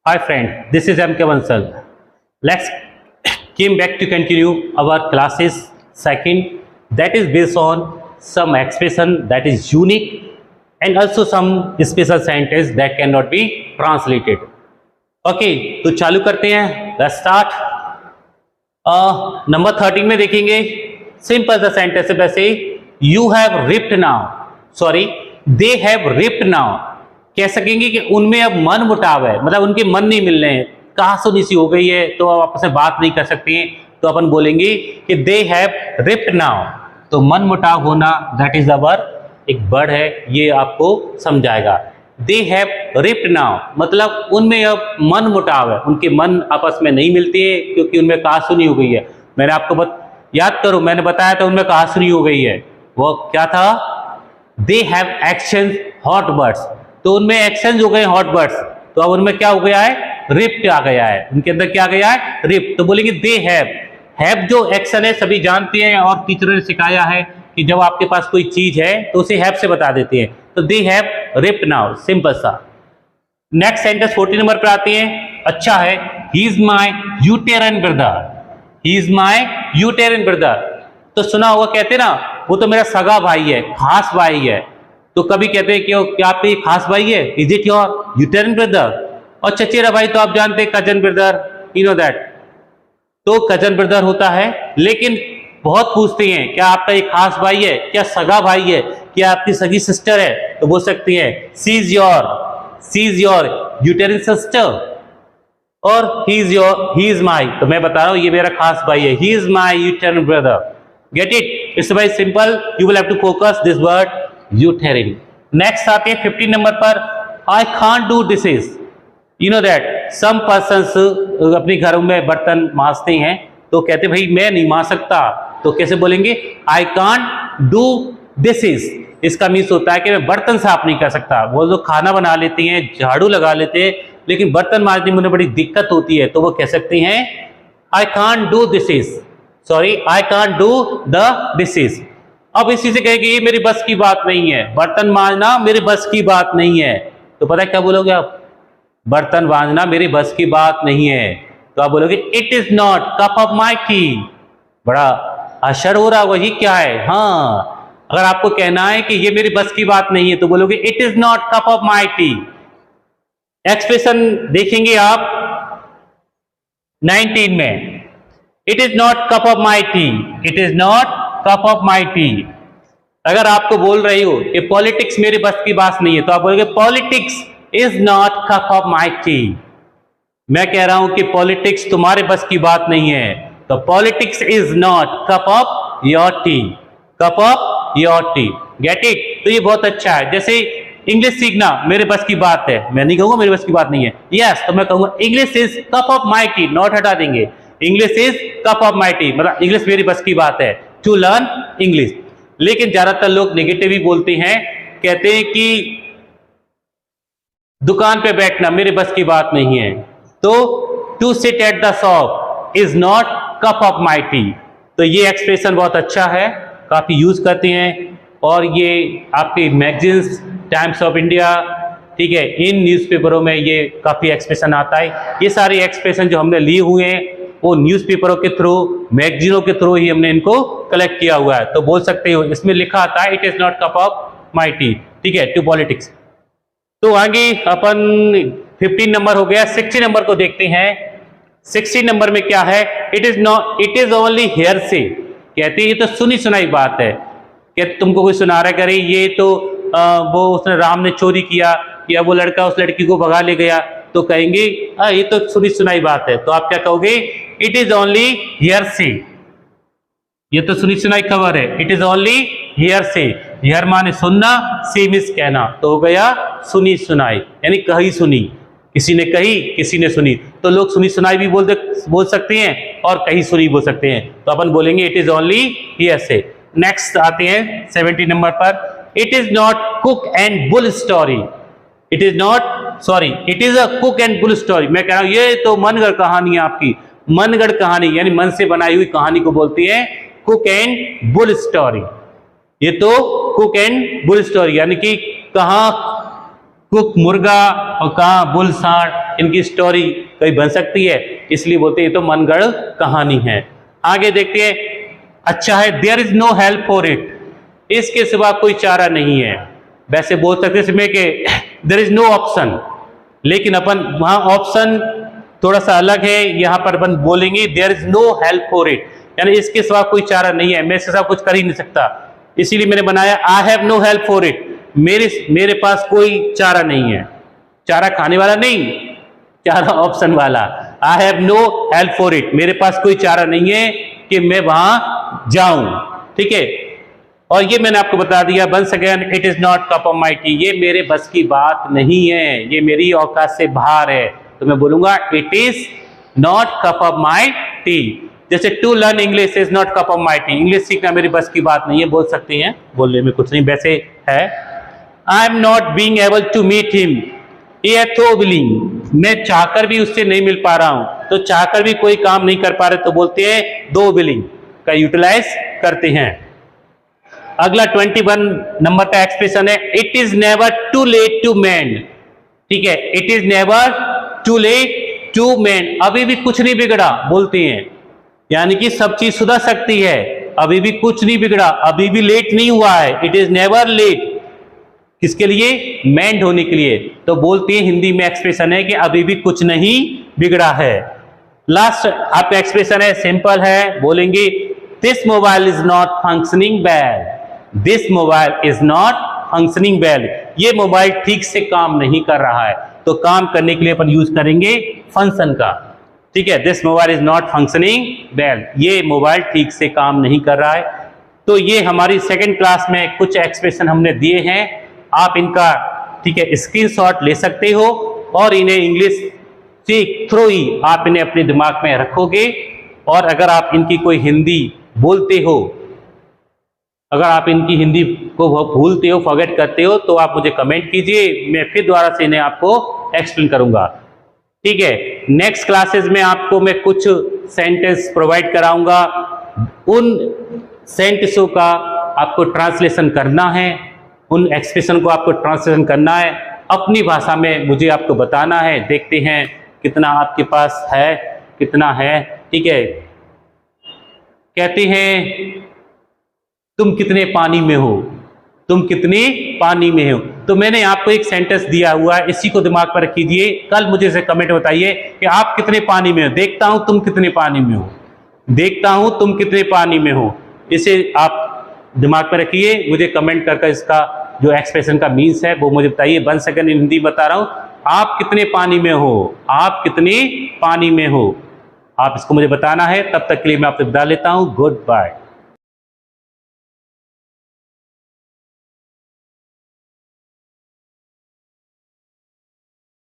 Hi friend, this is M.K. Bansal. Let's came back to continue our classes second, that is based on some expression that is unique and also some special sentence that cannot be translated. Okay, तो चालू करते हैं. Let's start. Number 13 में देखेंगे simple सा sentence है. वैसे you have ripped now, sorry they have ripped now. कह सकेंगे कि उनमें अब मन मुटाव है, मतलब उनके मन नहीं मिल रहे हैं, कहासुनी सी हो गई है, तो अब आपस में बात नहीं कर सकते हैं. तो अपन बोलेंगे कि दे हैव रिप्ड नाउ. तो मन मुटाव होना दैट इज अवर एक वर्ड है, ये आपको समझाएगा. दे हैव रिप्ड नाउ मतलब उनमें अब मन मुटाव है, उनके मन आपस में नहीं मिलते हैं क्योंकि उनमें कहासुनी हो गई है. मैंने आपको याद करो, मैंने बताया था उनमें कहासुनी हो गई है. वो क्या था? They have exchange hot words. तो उनमें एक्सचेंज हो गए हॉट वर्ड्स, तो अब उनमें क्या हो गया है? रिप्ड आ गया है. उनके अंदर क्या आ गया है? रिप्ड. तो बोलेंगे दे हैव जो एक्शन है सभी जानते हैं और टीचर ने सिखाया है कि जब आपके पास कोई चीज है तो उसे हैव से बता देते हैं. तो they have ripped now, simple सा. नेक्स्ट सेंटेंस 14 नंबर पर आती है. अच्छा है. He is my uterine brother. He is my uterine brother. तो सुना होगा, कहते ना वो तो मेरा सगा भाई है, खास भाई है. तो कभी कहते हैं कि क्या आपके खास भाई है? Is it your uterine brother? और चचेरा भाई तो आप जानते हैं, cousin brother, you know that. तो कजन ब्रदर होता है. लेकिन बहुत पूछते हैं क्या आपका एक खास भाई है, क्या सगा भाई है, क्या आपकी सगी सिस्टर है? तो बोल सकती है सी इज योर यूटेरियन सिस्टर और ही इज माई. तो मैं बता रहा हूं ये मेरा खास भाई है. He is my uterine brother. Get it? It's very simple. You will have to focus this word uterine. Next आते हैं 15 नंबर पर. I can't do dishes. You know that some persons अपने घरों में बर्तन मांजते हैं, तो कहते भाई मैं नहीं मांज सकता. तो कैसे बोलेंगे? आई कांट डू डिशेस. इसका मीन्स होता है कि मैं बर्तन साफ नहीं कर सकता. वो लोग खाना बना लेते हैं, झाड़ू लगा लेते हैं, लेकिन बर्तन मांजने में उन्हें बड़ी दिक्कत होती है, तो वो कह सकते हैं आई can't do dishes. Sorry, I can't do the dishes. अब इसी से कहेंगे ये मेरी बस की बात नहीं है, बर्तन मांजना मेरी बस की बात नहीं है. तो पता है क्या बोलोगे आप? बर्तन मांजना मेरी बस की बात नहीं है. तो आप बोलोगे it is not cup of my T. बड़ा आश्चर्य हो रहा होगा, ये क्या है? हाँ, अगर आपको कहना है कि ये मेरी बस की बात नहीं है तो बोलोगे it is not cup of my T. Expression देखेंगे आप 19 में. It is not cup of my T. It is not cup of my T. अगर आपको बोल रही हो कि पॉलिटिक्स मेरी बस की बात नहीं है, तो आप बोलोगे politics is not cup of my T. मैं कह रहा हूं कि पॉलिटिक्स तुम्हारे बस की बात नहीं है, तो politics is not cup of your T. Cup of your T. Get it? तो ये बहुत अच्छा है. जैसे इंग्लिश सीखना मेरे बस की बात है, मैं नहीं कहूंगा मेरी बस की बात नहीं है. यस, तो मैं कहूंगा English is cup of my T. Not हटा देंगे. English is cup of my T, मतलब इंग्लिश मेरी बस की बात है, टू लर्न इंग्लिश. लेकिन ज्यादातर लोग नेगेटिव ही बोलते हैं, कहते हैं कि दुकान पे बैठना मेरे बस की बात नहीं है. तो to sit at the shop is not cup of my tea. तो ये एक्सप्रेशन बहुत अच्छा है, काफी यूज करते हैं, और ये आपके मैगजीन्स, टाइम्स ऑफ इंडिया, ठीक है, इन न्यूज़पेपरों में ये काफी एक्सप्रेशन आता है. ये सारे एक्सप्रेशन जो हमने लिए हुए हैं वो न्यूज़पेपरों के थ्रू, मैगजीनों के थ्रू ही हमने इनको कलेक्ट किया हुआ है. तो बोल सकते हो इसमें लिखा आता है it is not cup of my T. ठीक है, टू पॉलिटिक्स. तो आगे अपन 15 नंबर हो गया. 16 नंबर को देखते हैं. 16 नंबर में क्या है? इट इज ओनली हेयर से. कहते हैं ये तो सुनी सुनाई बात है. कि तुमको कोई सुना रहा करे ये तो वो उसने राम ने चोरी किया या वो लड़का उस लड़की को भगा ले गया, तो कहेंगे ये तो सुनी सुनाई बात है. तो आप क्या कहोगे? इट इज ओनली हियर से. ये तो सुनी सुनाई खबर है. इट इज ओनली हियर से. हियर माने सुनना, सी मींस कहना, तो हो गया सुनी सुनाई, यानी कही सुनी. किसी ने कही, किसी ने सुनी. तो लोग सुनी सुनाई भी बोल सकते हैं और कही सुनी बोल सकते हैं. तो अपन बोलेंगे इट इज ओनली हियर से. नेक्स्ट आते हैं 17 नंबर पर. It is not cook and bull story. It is not, sorry, it is a cook and bull story. मैं कह रहा हूं ये तो मनगढ़ कहानी है आपकी. मनगढ़ कहानी यानी मन से बनाई हुई कहानी को बोलती है कुक एंड बुल स्टोरी. ये तो कुक एंड बुल स्टोरी यानी कि कुक मुर्गा और कहाँ बुल सांड, इनकी स्टोरी कहीं बन सकती है, इसलिए बोलते हैं ये तो मनगढ़ कहानी है। आगे देखते हैं, अच्छा है, there is no help for it, इसके सिवा कोई चारा नहीं है। वैसे बोल सकते इसमें कि देयर इज नो ऑप्शन, लेकिन अपन वहां ऑप्शन थोड़ा सा अलग है, यहाँ पर अपन बोलेंगे there is no help for it, यानी इसके सिवा कोई चारा नहीं है, मैं इसके सिवा कुछ कर ही नहीं सकता, इसीलिए मैंने बनाया I have no help for it, मेरे पास कोई चारा नहीं है। चारा खाने वाला नहीं, चारा ऑप्शन वाला, I have no help for it, मेरे पास कोई चारा नहीं है कि मैं वहां जाऊं। ठीक है, और ये मैंने आपको बता दिया once again, it is not cup of my tea, ये मेरे बस की बात नहीं है, ये मेरी औकात से बाहर है, तो मैं बोलूंगा it is not cup of my tea. जैसे to learn English is not cup of my tea, English सीखना मेरी बस की बात नहीं है, बोल सकते हैं, बोलने में कुछ नहीं, वैसे है। I am not being able to meet him, ये तो विलिंग, मैं चाहकर भी उससे नहीं मिल पा रहा हूं, तो चाहकर भी कोई काम नहीं कर पा रहे तो बोलते हैं दो विलिंग का यूटिलाइज करते हैं। अगला 21 नंबर का एक्सप्रेशन है, it is never too late to mend. ठीक है, it is never too late to mend, अभी भी कुछ नहीं बिगड़ा बोलते हैं, यानी कि सब चीज सुधर सकती है, अभी भी कुछ नहीं बिगड़ा, अभी भी लेट नहीं हुआ है। इट इज नेवर लेट, किसके लिए? मेंड होने के लिए, तो बोलते हैं हिंदी में एक्सप्रेशन है कि अभी भी कुछ नहीं बिगड़ा है। लास्ट आपका एक्सप्रेशन है, सिंपल है, बोलेंगे this mobile is not functioning well, this mobile is not functioning well, ये मोबाइल ठीक से काम नहीं कर रहा है, तो काम करने के लिए अपन यूज करेंगे फंक्शन का। ठीक है, this mobile is not functioning well, ये मोबाइल ठीक से काम नहीं कर रहा है। तो ये हमारी सेकंड क्लास में कुछ एक्सप्रेशन हमने दिए हैं, आप इनका ठीक है स्क्रीनशॉट ले सकते हो और इन्हें इंग्लिश के थ्रू ही आप इन्हें अपने दिमाग में रखोगे, और अगर आप इनकी कोई हिंदी बोलते हो, अगर आप इनकी हिंदी को भूलते हो, फॉरगेट करते हो, तो आप मुझे कमेंट कीजिए, मैं फिर दोबारा से इन्हें आपको एक्सप्लेन करूंगा। ठीक है, नेक्स्ट क्लासेस में आपको मैं कुछ सेंटेंस प्रोवाइड कराऊंगा, उन सेंटेंसों का आपको ट्रांसलेशन करना है, उन एक्सप्रेशन को आपको ट्रांसलेशन करना है, अपनी भाषा में मुझे आपको बताना है, देखते हैं कितना आपके पास है, कितना है। ठीक है, कहते हैं तुम कितने पानी में हो, तुम कितने पानी में हो, तो मैंने आपको एक सेंटेंस दिया हुआ है, इसी को दिमाग पर कीजिए, कल मुझे इसे कमेंट बताइए कि आप कितने पानी में हो, देखता हूं तुम कितने पानी में हो, देखता हूं तुम कितने पानी में हो, इसे आप दिमाग पर रखिए, मुझे कमेंट करके इसका जो एक्सप्रेशन का मीन्स है वो मुझे बताइए। 1 सेकंड हिंदी बता रहा हूं, आप कितने पानी में हो, आप कितने पानी में हो, आप इसको मुझे बताना है। तब तक के लिए मैं आपसे विदा लेता हूं, गुड बाय।